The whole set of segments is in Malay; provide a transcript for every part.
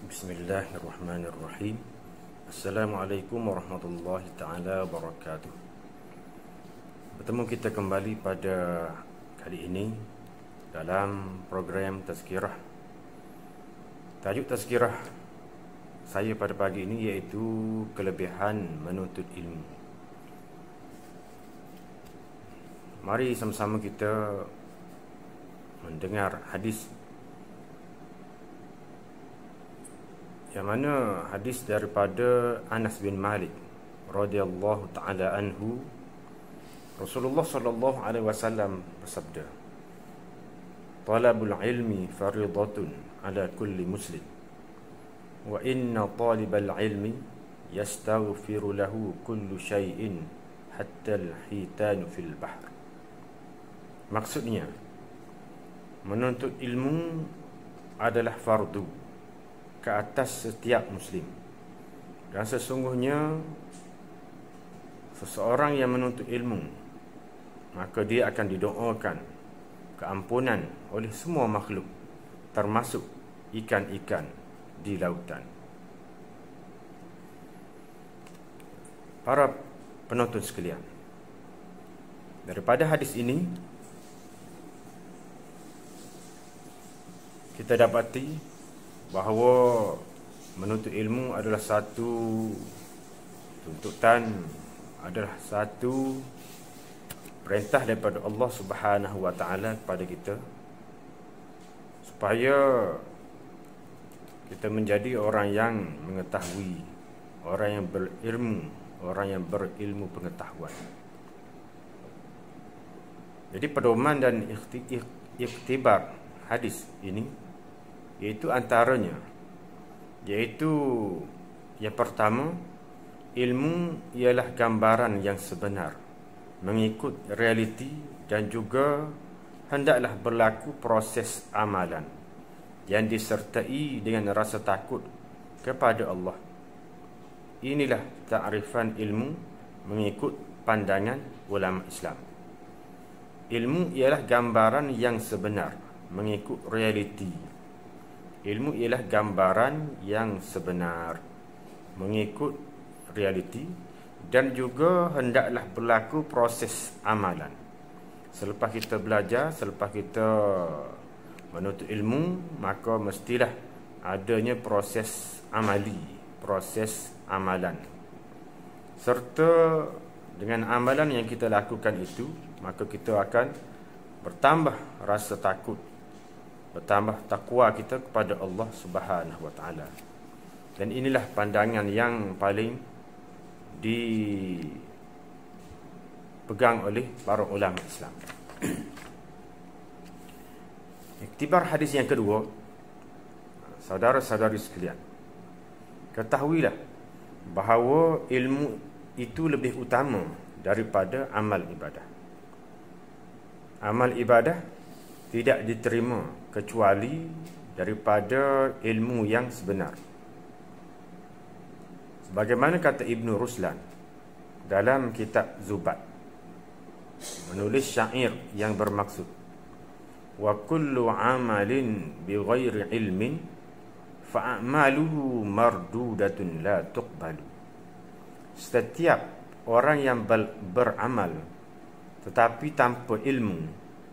Bismillahirrahmanirrahim. Assalamualaikum warahmatullahi ta'ala wabarakatuh. Bertemu kita kembali pada kali ini dalam program Tazkirah. Tajuk Tazkirah saya pada pagi ini iaitu kelebihan menuntut ilmu. Mari sama-sama kita mendengar hadis, yang mana hadis daripada Anas bin Malik radhiyallahu taala anhu. Rasulullah sallallahu alaihi wasallam bersabda, "Talabul ilmi fariidatun ala kulli muslim, wa inna talibal ilmi yastaghfiru lahu kullu syai'in hatta al-hitanu fil bahr." Maksudnya, menuntut ilmu adalah fardu ke atas setiap muslim, dan sesungguhnya seseorang yang menuntut ilmu, maka dia akan didoakan keampunan oleh semua makhluk, termasuk ikan-ikan di lautan. Para penonton sekalian, daripada hadis ini kita dapati bahawa menuntut ilmu adalah satu tuntutan, adalah satu perintah daripada Allah Subhanahu wa taala kepada kita, supaya kita menjadi orang yang mengetahui, orang yang berilmu, orang yang berilmu pengetahuan. Jadi pedoman dan iktibar hadis ini iaitu antaranya, iaitu yang pertama, ilmu ialah gambaran yang sebenar mengikut realiti, dan juga hendaklah berlaku proses amalan yang disertai dengan rasa takut kepada Allah. Inilah ta'rifan ilmu mengikut pandangan ulama Islam. Ilmu ialah gambaran yang sebenar mengikut realiti. Ilmu ialah gambaran yang sebenar mengikut realiti, dan juga hendaklah berlaku proses amalan. Selepas kita belajar, selepas kita menuntut ilmu, maka mestilah adanya proses amali, proses amalan. Serta dengan amalan yang kita lakukan itu, maka kita akan bertambah rasa takut, bertambah takwa kita kepada Allah Subhanahu wa taala. Dan inilah pandangan yang paling dipegang oleh para ulama Islam. Iktibar hadis yang kedua, saudara-saudari sekalian, ketahuilah bahawa ilmu itu lebih utama daripada amal ibadah. Amal ibadah tidak diterima kecuali daripada ilmu yang sebenar. Sebagaimana kata Ibn Ruslan dalam kitab Zubat, menulis syair yang bermaksud, "Wa kullu amalin bighairi ilmin fa'amaluhu mardudatun la tuqbalu." Setiap orang yang beramal tetapi tanpa ilmu,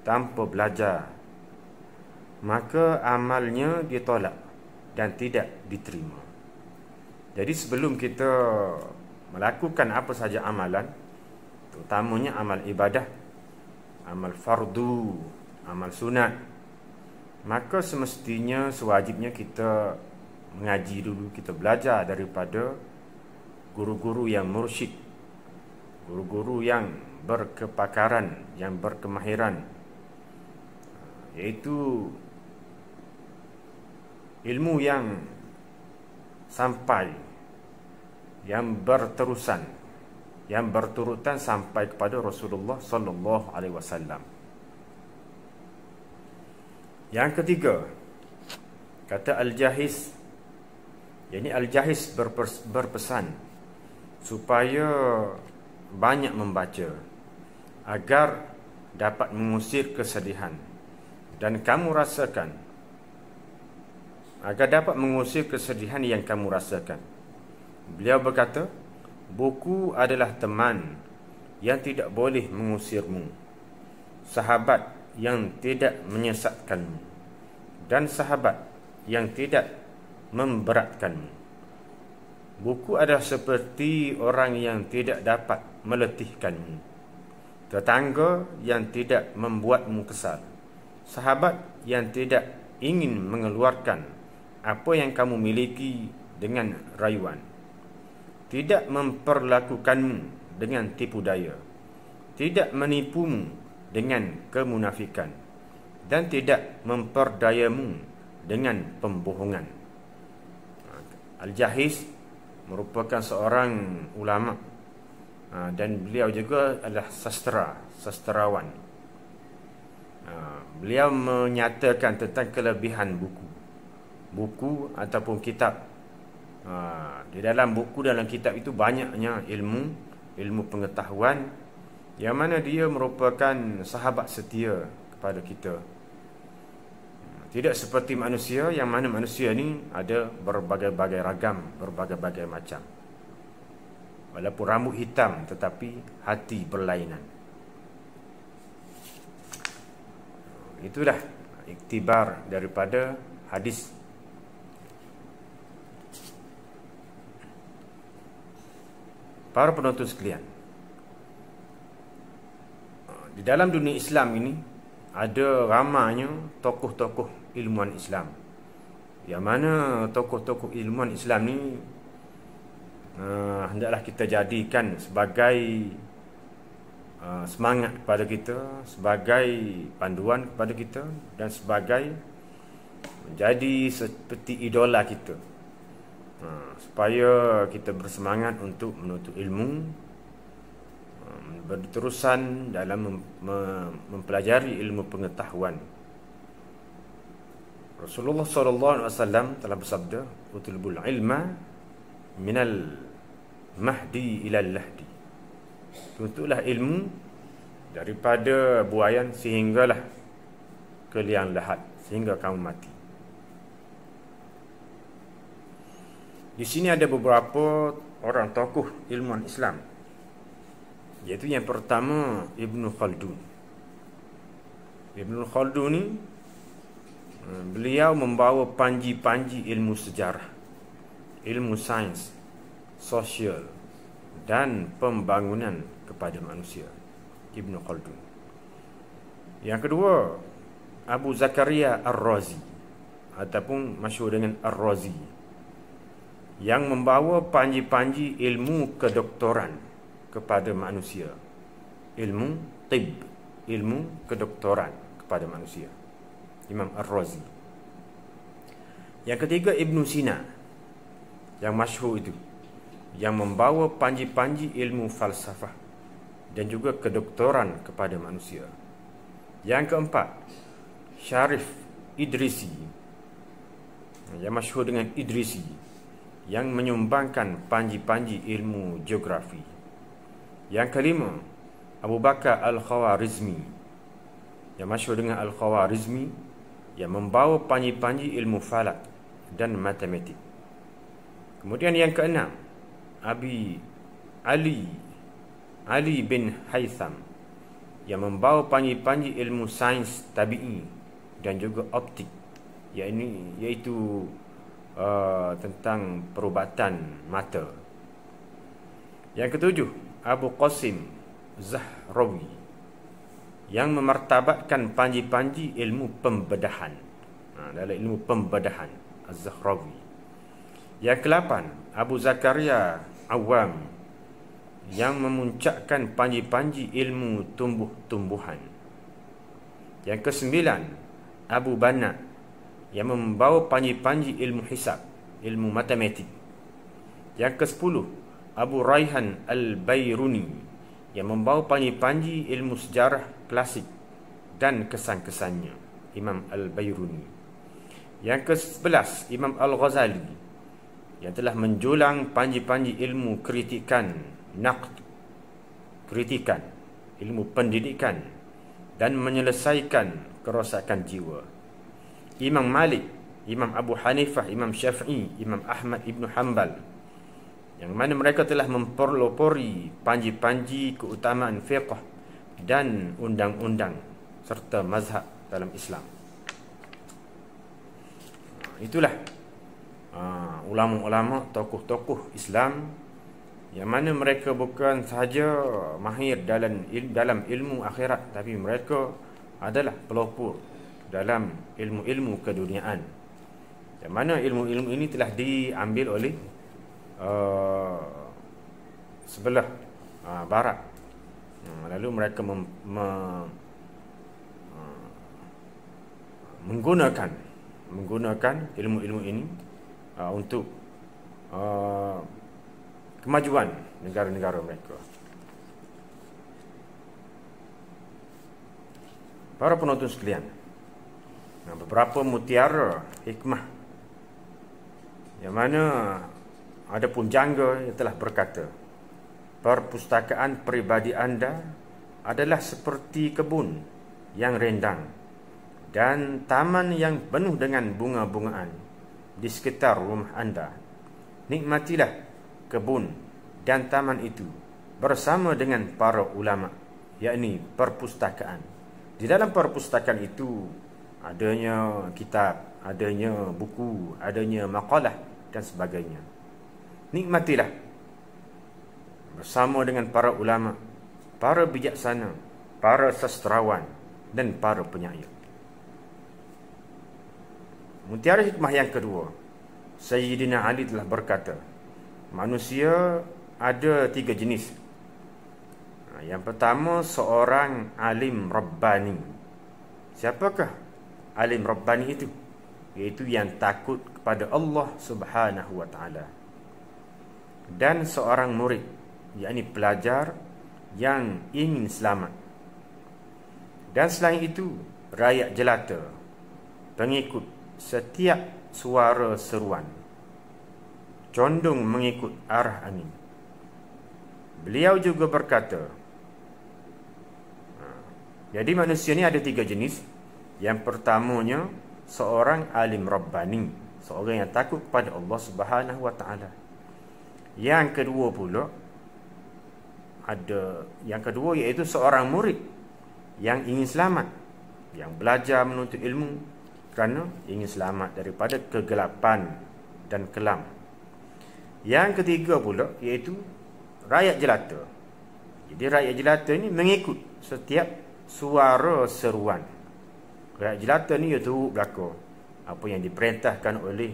tanpa belajar, maka amalnya ditolak dan tidak diterima. Jadi sebelum kita melakukan apa saja amalan, terutamanya amal ibadah, amal fardu, amal sunat, maka semestinya, sewajibnya kita mengaji dulu, kita belajar daripada guru-guru yang mursyid, guru-guru yang berkepakaran, yang berkemahiran, iaitu ilmu yang sampai, yang berterusan, yang berturutan sampai kepada Rasulullah sallallahu alaihi wasallam. Yang ketiga, kata Al-Jahiz, yakni Al-Jahiz berpesan supaya banyak membaca agar dapat mengusir kesedihan, dan kamu rasakan agar dapat mengusir kesedihan yang kamu rasakan. Beliau berkata, buku adalah teman yang tidak boleh mengusirmu, sahabat yang tidak menyesatkanmu, dan sahabat yang tidak memberatkanmu. Buku adalah seperti orang yang tidak dapat meletihkanmu, tetangga yang tidak membuatmu kesal, sahabat yang tidak ingin mengeluarkan apa yang kamu miliki dengan rayuan, tidak memperlakukanmu dengan tipu daya, tidak menipumu dengan kemunafikan, dan tidak memperdayamu dengan pembohongan. Al-Jahiz merupakan seorang ulama, dan beliau juga adalah sastrawan. Beliau menyatakan tentang kelebihan buku ataupun kitab. Di dalam buku, dalam kitab itu banyaknya ilmu pengetahuan, yang mana dia merupakan sahabat setia kepada kita. Tidak seperti manusia, yang mana manusia ni ada berbagai-bagai ragam, berbagai-bagai macam. Walaupun rambut hitam, tetapi hati berlainan. Itulah iktibar daripada hadis. Para penonton sekalian, di dalam dunia Islam ini ada ramainya tokoh-tokoh ilmuwan Islam, yang mana tokoh-tokoh ilmuwan Islam ni hendaklah kita jadikan sebagai semangat kepada kita, sebagai panduan kepada kita, dan sebagai menjadi seperti idola kita, supaya kita bersemangat untuk menuntut ilmu, berterusan dalam mempelajari ilmu pengetahuan. Rasulullah SAW telah bersabda, "Utlubul ilma minal mahdi ilal lahdi." Tuntutlah ilmu daripada buayan sehinggalah ke liang lahat, sehingga kamu mati. Di sini ada beberapa orang tokoh ilmuwan Islam, iaitu yang pertama Ibnu Khaldun. Ibnu Khaldun ni beliau membawa panji-panji ilmu sejarah, ilmu sains, sosial, dan pembangunan kepada manusia. Ibnu Khaldun. Yang kedua, Abu Zakaria Ar-Razi, ataupun masyhur dengan Ar-Razi, yang membawa panji-panji ilmu kedoktoran kepada manusia, ilmu tib, ilmu kedoktoran kepada manusia. Imam Ar-Razi. Yang ketiga, Ibnu Sina, yang masyhur itu, yang membawa panji-panji ilmu falsafah dan juga kedoktoran kepada manusia. Yang keempat, Syarif Idrisi, yang masyhur dengan Idrisi, yang menyumbangkan panji-panji ilmu geografi. Yang kelima, Abu Bakar Al-Khawarizmi, yang masyhur dengan Al-Khawarizmi, yang membawa panji-panji ilmu falak dan matematik. Kemudian yang keenam, Ali bin Haytham, yang membawa panji-panji ilmu sains tabi'i dan juga optik, iaitu tentang perubatan mata. Yang ketujuh, Abu Qasim Zahrawi, yang memartabatkan panji-panji ilmu pembedahan, dalam ilmu pembedahan Az-Zahrawi. Yang kelapan, Abu Zakaria Awam, yang memuncakkan panji-panji ilmu tumbuh-tumbuhan. Yang kesembilan, Abu Banna, yang membawa panji-panji ilmu hisab, ilmu matematik. Yang ke-10, Abu Raihan Al-Bairuni, yang membawa panji-panji ilmu sejarah klasik dan kesan-kesannya, Imam Al-Bairuni. Yang ke-11, Imam Al-Ghazali, yang telah menjulang panji-panji ilmu kritikan, naqd, kritikan, ilmu pendidikan, dan menyelesaikan kerosakan jiwa. Imam Malik, Imam Abu Hanifah, Imam Syafi'i, Imam Ahmad Ibn Hanbal, yang mana mereka telah mempelopori panji-panji keutamaan fiqh dan undang-undang serta mazhab dalam Islam. Itulah ulama-ulama, tokoh-tokoh Islam yang mana mereka bukan sahaja mahir dalam ilmu akhirat, tapi mereka adalah pelopor dalam ilmu-ilmu keduniaan, yang mana ilmu-ilmu ini telah diambil oleh sebelah barat. Lalu mereka menggunakan ilmu-ilmu ini untuk kemajuan negara-negara mereka. Para penonton sekalian, beberapa mutiara hikmah yang mana ada pun jangga yang telah berkata, perpustakaan peribadi anda adalah seperti kebun yang rendang dan taman yang penuh dengan bunga-bungaan di sekitar rumah anda. Nikmatilah kebun dan taman itu bersama dengan para ulama, yakni perpustakaan. Di dalam perpustakaan itu adanya kitab, adanya buku, adanya maqalah dan sebagainya. Nikmatilah bersama dengan para ulama, para bijaksana, para sastrawan dan para penyair. Mutiara hikmah yang kedua, Sayyidina Ali telah berkata, manusia ada 3 jenis. Yang pertama, seorang alim Rabbani. Siapakah alim Rabbani itu? Iaitu yang takut kepada Allah Subhanahu wa ta'ala. Dan seorang murid, yakni pelajar yang ingin selamat. Dan selain itu, rakyat jelata, pengikut setiap suara seruan, condong mengikut arah angin. Beliau juga berkata, jadi manusia ni ada 3 jenis. Yang pertamanya, seorang alim Rabbani, seorang yang takut kepada Allah Subhanahu wa ta'ala. Yang kedua iaitu seorang murid yang ingin selamat, yang belajar menuntut ilmu kerana ingin selamat daripada kegelapan dan kelam. Yang ketiga pula iaitu rakyat jelata. Jadi rakyat jelata ni mengikut setiap suara seruan. Rakyat jelata ni ia turut belaka apa yang diperintahkan oleh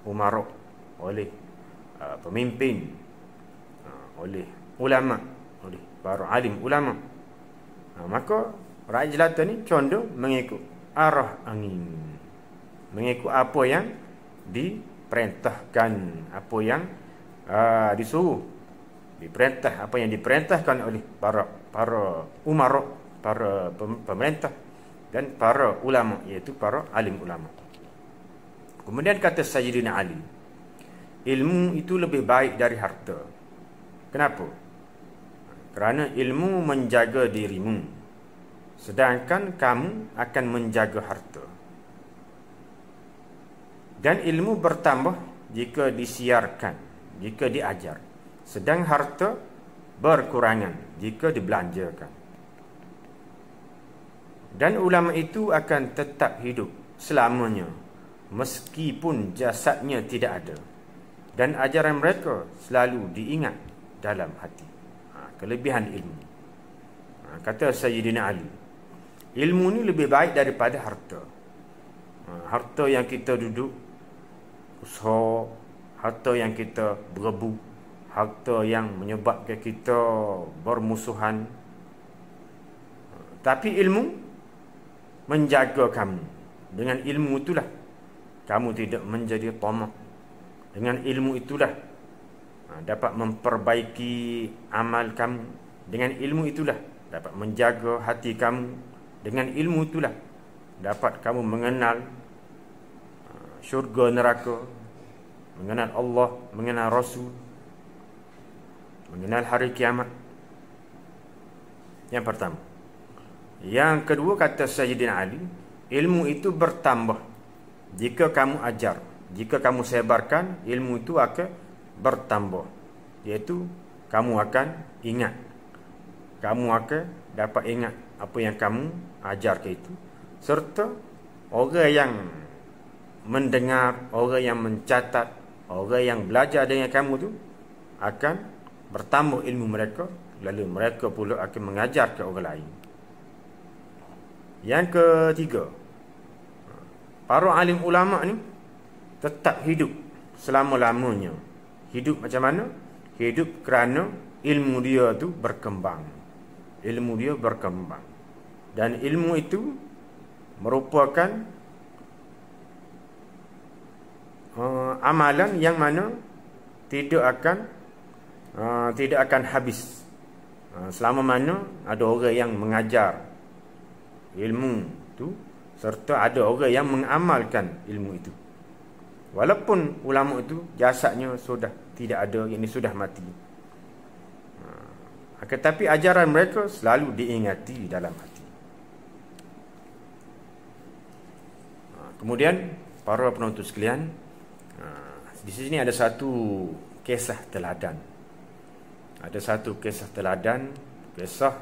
umarok, oleh pemimpin, oleh ulama, oleh para alim ulama. Maka rakyat jelata ni condong mengikut arah angin, mengikut apa yang diperintahkan, apa yang disuruh, diperintah, apa yang diperintahkan oleh para umarok, para pemerintah dan para ulama, iaitu para alim ulama. Kemudian kata Sayyidina Ali, ilmu itu lebih baik dari harta. Kenapa? Kerana ilmu menjaga dirimu, sedangkan kamu akan menjaga harta. Dan ilmu bertambah jika disiarkan, jika diajar, sedang harta berkurangan jika dibelanjakan. Dan ulama itu akan tetap hidup selamanya meskipun jasadnya tidak ada, dan ajaran mereka selalu diingat dalam hati. Kelebihan ilmu. Kata Sayyidina Ali, ilmu ni lebih baik daripada harta. Harta yang kita duduk usaha, harta yang kita berebu, harta yang menyebabkan kita bermusuhan. Tapi ilmu menjaga kamu. Dengan ilmu itulah kamu tidak menjadi tamak. Dengan ilmu itulah dapat memperbaiki amal kamu. Dengan ilmu itulah dapat menjaga hati kamu. Dengan ilmu itulah dapat kamu mengenal syurga neraka, mengenal Allah, mengenal Rasul, mengenal hari kiamat. Yang pertama. Yang kedua, kata Sayyidina Ali, ilmu itu bertambah Jika kamu ajar, jika kamu sebarkan, ilmu itu akan bertambah. Iaitu kamu akan ingat. Kamu akan dapat ingat apa yang kamu ajarkan itu. Serta orang yang mendengar, orang yang mencatat, orang yang belajar dengan kamu tu akan bertambah ilmu mereka, lalu mereka pula akan mengajar ke orang lain. Yang ketiga, para alim ulama ni tetap hidup selama-lamanya. Hidup macam mana? Hidup kerana ilmu dia tu berkembang. Ilmu dia berkembang. Dan ilmu itu merupakan amalan yang mana tidak akan habis. Selama mana ada orang yang mengajar ilmu tu, serta ada orang yang mengamalkan ilmu itu. Walaupun ulama itu jasadnya sudah tidak ada, ini sudah mati, tetapi ajaran mereka selalu diingati dalam hati. Kemudian para penonton sekalian, di sini ada satu kisah teladan. Ada satu kisah teladan, kisah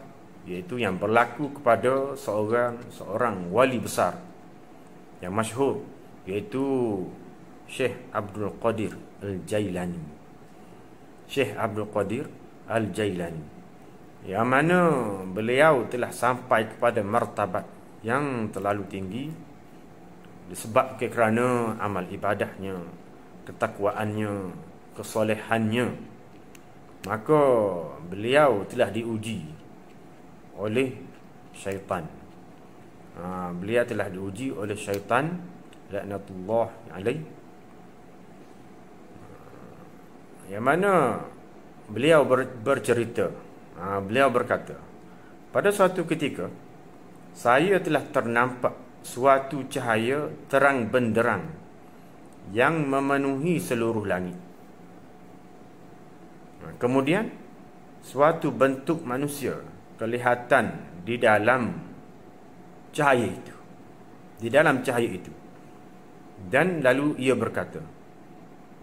iaitu yang berlaku kepada seorang wali besar yang masyhur, iaitu Syekh Abdul Qadir Al-Jailani. Syekh Abdul Qadir Al-Jailani, yang mana beliau telah sampai kepada martabat yang terlalu tinggi disebabkan kerana amal ibadahnya, ketakwaannya, kesolehannya. Maka beliau telah diuji oleh syaitan. Beliau telah diuji oleh syaitan, laknatullah alaih. Yang mana beliau bercerita, beliau berkata, pada suatu ketika saya telah ternampak suatu cahaya terang benderang yang memenuhi seluruh langit. Kemudian suatu bentuk manusia kelihatan di dalam cahaya itu. Di dalam cahaya itu. Dan lalu ia berkata,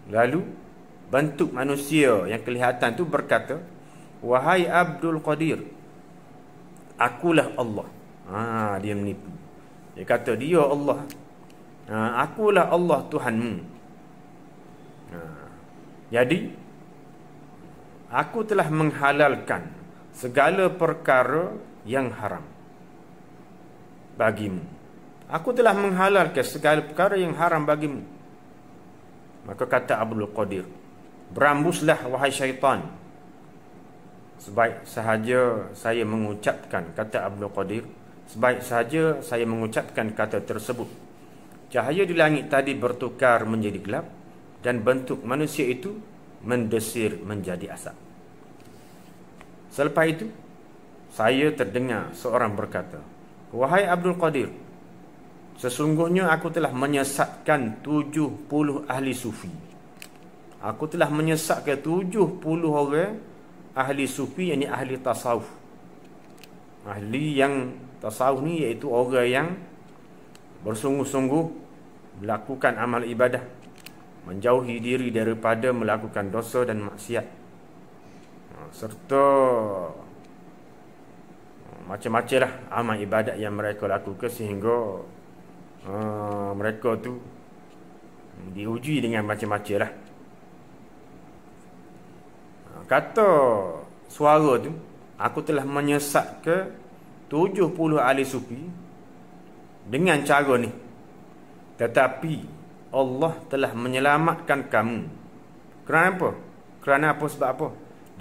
lalu bentuk manusia yang kelihatan itu berkata, wahai Abdul Qadir, akulah Allah. Dia menipu. Dia kata, dia Allah. Akulah Allah Tuhanmu. Jadi aku telah menghalalkan segala perkara yang haram bagimu. Aku telah menghalalkan segala perkara yang haram bagimu. Maka kata Abdul Qadir, berambuslah wahai syaitan. Sebaik sahaja saya mengucapkan, kata Abdul Qadir, sebaik sahaja saya mengucapkan kata tersebut, cahaya di langit tadi bertukar menjadi gelap dan bentuk manusia itu mendesir menjadi asap. Selepas itu saya terdengar seorang berkata, wahai Abdul Qadir, sesungguhnya aku telah menyesatkan 70 ahli sufi. Aku telah menyesatkan 70 orang ahli sufi, yakni ahli tasawuf. Ahli yang tasawuf ni iaitu orang yang bersungguh-sungguh melakukan amal ibadah, menjauhi diri daripada melakukan dosa dan maksiat, serta macam-macam lah amal ibadat yang mereka lakukan sehingga mereka tu diuji dengan macam-macam lah. Kata suara tu, aku telah menyesatkan 70 ahli sufi dengan cara ni, tetapi Allah telah menyelamatkan kamu. Kerana apa? Kerana apa? Sebab apa?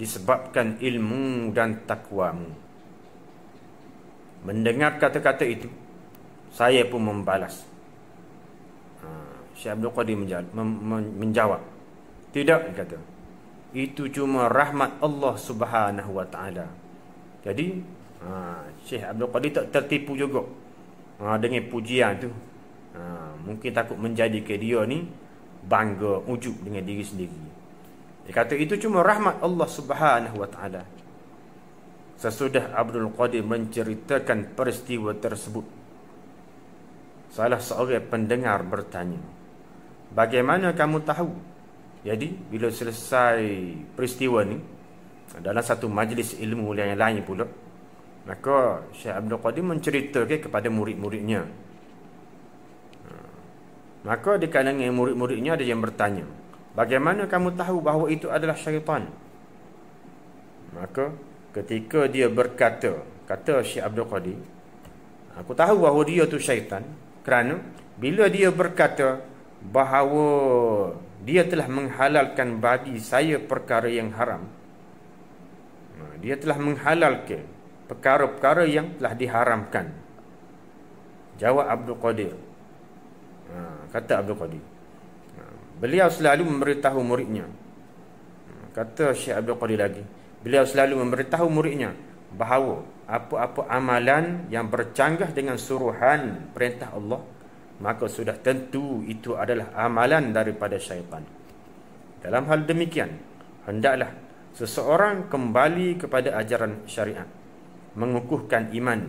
Disebabkan ilmu dan takwamu. Mendengar kata-kata itu, saya pun membalas. Syekh Abdul Qadir menjawab, tidak, kata, itu cuma rahmat Allah Subhanahu wa taala. Jadi Syekh Abdul Qadir tak tertipu juga dengan pujian tu. Mungkin takut menjadikan dia ni bangga, ujub dengan diri sendiri. Dia kata itu cuma rahmat Allah Subhanahu wa taala. Sesudah Abdul Qadir menceritakan peristiwa tersebut, salah seorang pendengar bertanya, bagaimana kamu tahu? Jadi bila selesai peristiwa ni dalam satu majlis ilmu yang lain pula, maka Syekh Abdul Qadir menceritakan kepada murid-muridnya. Maka di kalangan murid-muridnya ada yang bertanya, bagaimana kamu tahu bahawa itu adalah syaitan? Maka ketika dia berkata, kata Syekh Abdul Qadir, aku tahu bahawa dia tu syaitan kerana bila dia berkata bahawa dia telah menghalalkan bagi saya perkara yang haram, dia telah menghalalkan perkara-perkara yang telah diharamkan. Jawab Abdul Qadir, kata Abdul Qadir, beliau selalu memberitahu muridnya. Kata Syekh Abdul Qadir lagi, beliau selalu memberitahu muridnya bahawa apa-apa amalan yang bercanggah dengan suruhan perintah Allah, maka sudah tentu itu adalah amalan daripada syaitan. Dalam hal demikian, hendaklah seseorang kembali kepada ajaran syariat, mengukuhkan iman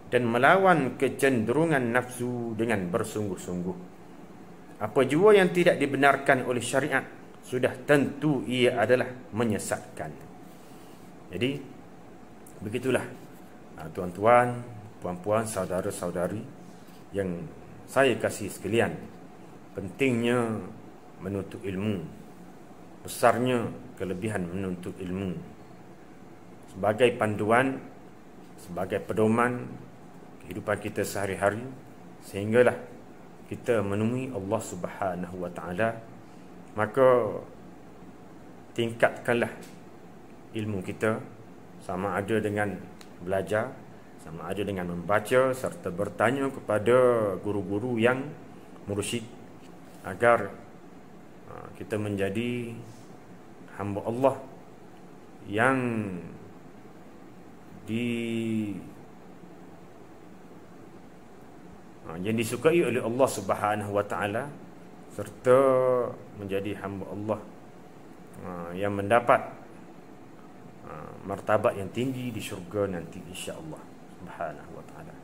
dan melawan kecenderungan nafsu dengan bersungguh-sungguh. Apa jua yang tidak dibenarkan oleh syariat, sudah tentu ia adalah menyesatkan. Jadi begitulah tuan-tuan, puan-puan, saudara-saudari yang saya kasih sekalian, pentingnya menuntut ilmu, besarnya kelebihan menuntut ilmu sebagai panduan, sebagai pedoman kehidupan kita sehari-hari, sehinggalah kita menemui Allah Subhanahu wa taala. Maka tingkatkanlah ilmu kita, sama ada dengan belajar, sama ada dengan membaca, serta bertanya kepada guru-guru yang mursyid, agar kita menjadi hamba Allah yang disukai oleh Allah Subhanahu wa taala, serta menjadi hamba Allah yang mendapat martabat yang tinggi di syurga nanti insya-Allah Subhanahu wa taala.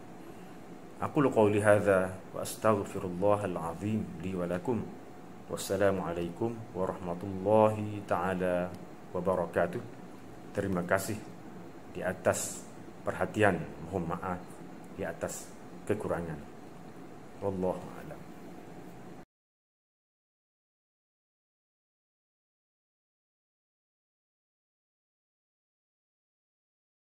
Aqulu qawli hadza wa astaghfirullahal azim li wa lakum. Wassalamualaikum warahmatullahi taala wabarakatuh. Terima kasih di atas perhatian, mohon maaf di atas kekurangan. Wallahu a'lam.